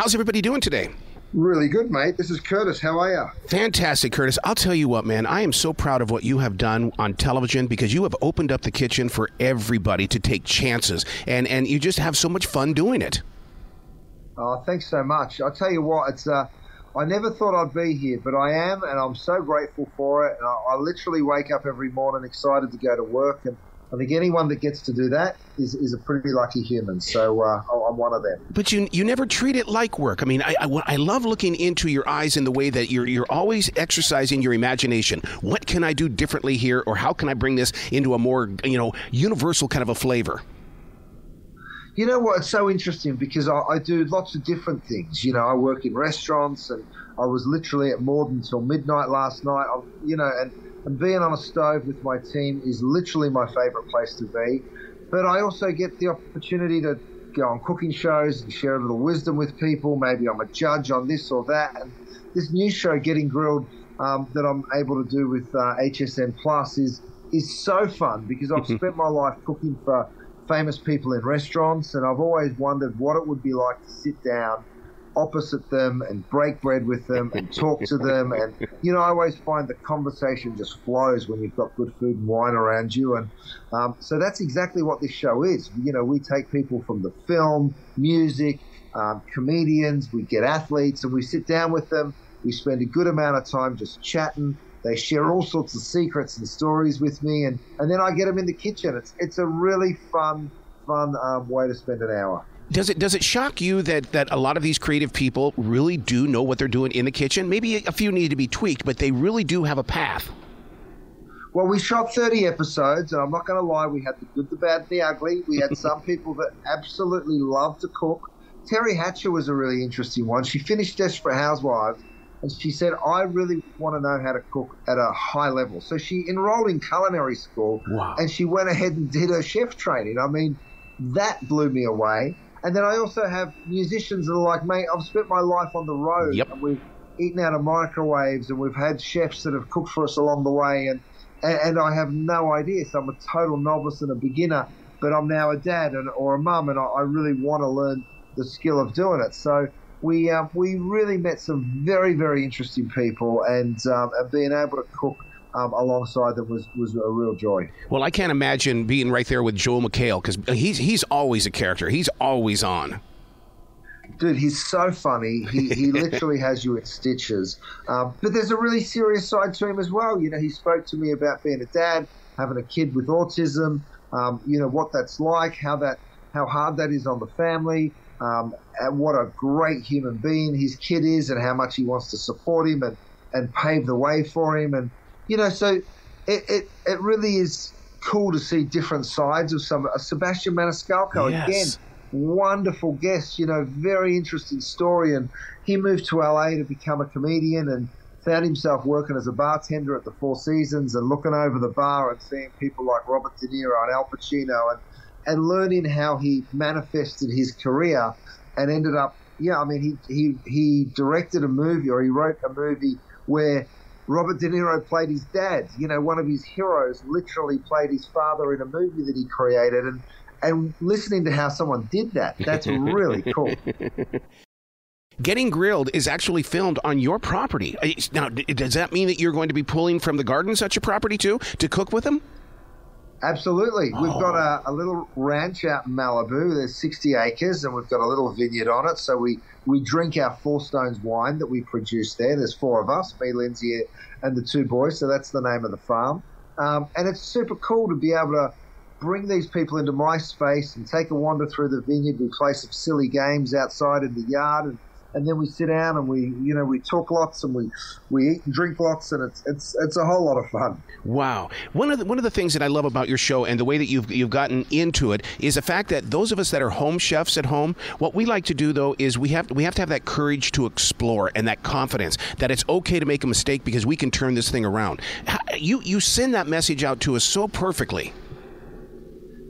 How's everybody doing today? Really good, mate. This is Curtis. How are you? Fantastic, Curtis. I'll tell you what, man. I am so proud of what you have done on television because you have opened up the kitchen for everybody to take chances, and you just have so much fun doing it. Oh, thanks so much. I'll tell you what, it's I never thought I'd be here, but I am, and I'm so grateful for it. And I literally wake up every morning excited to go to work, and I think anyone that gets to do that is a pretty lucky human. So I'm one of them. But you never treat it like work. I mean, I love looking into your eyes in the way that you're always exercising your imagination. What can I do differently here, or how can I bring this into a more universal kind of a flavor? You know what? It's so interesting because I do lots of different things. You know, I work in restaurants, and I was literally at Morden until midnight last night. And being on a stove with my team is literally my favorite place to be. But I also get the opportunity to go on cooking shows and share a little wisdom with people. Maybe I'm a judge on this or that. And this new show, Getting Grilled, that I'm able to do with HSN Plus is so fun because I've spent my life cooking for famous people in restaurants, and I've always wondered what it would be like to sit down opposite them and break bread with them and talk to them. And, I always find the conversation just flows when you've got good food and wine around you. And so that's exactly what this show is. We take people from the film, music, comedians, we get athletes, and we sit down with them. We spend a good amount of time just chatting. They share all sorts of secrets and stories with me, and then I get them in the kitchen. It's a really fun way to spend an hour. Does it shock you that a lot of these creative people really do know what they're doing in the kitchen? Maybe a few need to be tweaked, but they really do have a path. Well, we shot 30 episodes, and I'm not going to lie, we had the good, the bad, the ugly. We had some people that absolutely love to cook. Teri Hatcher was a really interesting one. She finished Desperate Housewives, and she said, I really want to know how to cook at a high level. So she enrolled in culinary school. Wow. And she went ahead and did her chef training. I mean, that blew me away. And then I also have musicians that are like, mate, I've spent my life on the road. Yep. And we've eaten out of microwaves, and we've had chefs that have cooked for us along the way. And I have no idea. So I'm a total novice and a beginner, but I'm now a dad or a mum, and I really want to learn the skill of doing it. So we really met some very, very interesting people, and being able to cook alongside them was a real joy. Well, I can't imagine being right there with Joel McHale, because he's always a character. He's always on. Dude, he's so funny. He literally has you in stitches. But there's a really serious side to him as well. He spoke to me about being a dad, having a kid with autism, what that's like, how hard that is on the family. And what a great human being his kid is, and how much he wants to support him and pave the way for him. And, so it really is cool to see different sides of Sebastin Maniscalco. Yes. Again, wonderful guest, very interesting story. And he moved to LA to become a comedian and found himself working as a bartender at the Four Seasons and looking over the bar and seeing people like Robert De Niro and Al Pacino and learning how he manifested his career and ended up, he directed a movie, or he wrote a movie where Robert De Niro played his dad. One of his heroes literally played his father in a movie that he created. And listening to how someone did that's really cool. Getting Grilled is actually filmed on your property. Now, does that mean that you're going to be pulling from the gardens at your property too to cook with them? Absolutely. We've got a little ranch out in Malibu. There's 60 acres, and we've got a little vineyard on it. So we drink our Four Stones wine that we produce there. There's four of us, me, Lindsay, and the two boys. So that's the name of the farm. And it's super cool to be able to bring these people into my space and take a wander through the vineyard. We play some silly games outside in the yard, and then we sit down and we talk lots, and we eat and drink lots, and it's a whole lot of fun. Wow. One of the things that I love about your show and the way that you've gotten into it is the fact that those of us that are home chefs at home, what we like to do though is we have to have that courage to explore and that confidence that it's okay to make a mistake because we can turn this thing around. You send that message out to us so perfectly.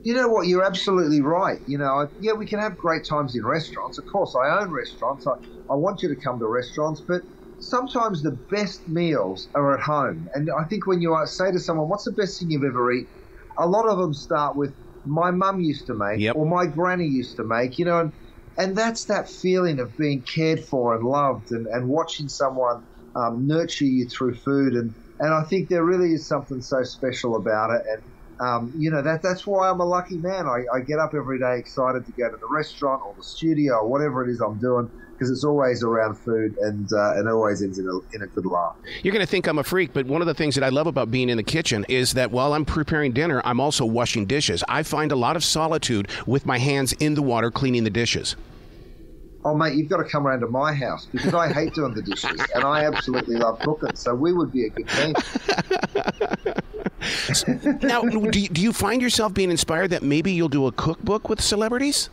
You know what? You're absolutely right. We can have great times in restaurants. Of course, I own restaurants. I want you to come to restaurants, but sometimes the best meals are at home. And I think when you say to someone, what's the best thing you've ever eaten? A lot of them start with, my mum used to make, or my granny used to make, and And that's that feeling of being cared for and loved, and watching someone nurture you through food. And I think there really is something so special about it. And, that's why I'm a lucky man. I get up every day excited to go to the restaurant or the studio or whatever it is I'm doing, because it's always around food, and it always ends in a good laugh. You're going to think I'm a freak, but one of the things that I love about being in the kitchen is that while I'm preparing dinner, I'm also washing dishes. I find a lot of solitude with my hands in the water cleaning the dishes. Oh, mate, you've got to come around to my house, because I hate doing the dishes, and I absolutely love cooking, so we would be a good team. Now, do you find yourself being inspired that maybe you'll do a cookbook with celebrities?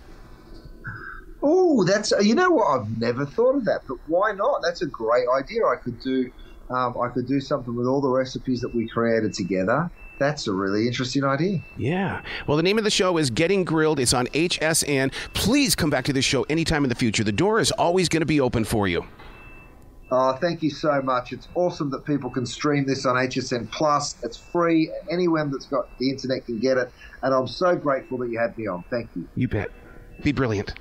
Oh, you know what? I've never thought of that, but why not? That's a great idea. I could do something with all the recipes that we created together. That's a really interesting idea. Yeah. Well, the name of the show is Getting Grilled. It's on HSN. Please come back to this show anytime in the future. The door is always going to be open for you. Oh, thank you so much. It's awesome that people can stream this on HSN Plus. It's free. Anyone that's got the internet can get it. And I'm so grateful that you had me on. Thank you. You bet. Be brilliant.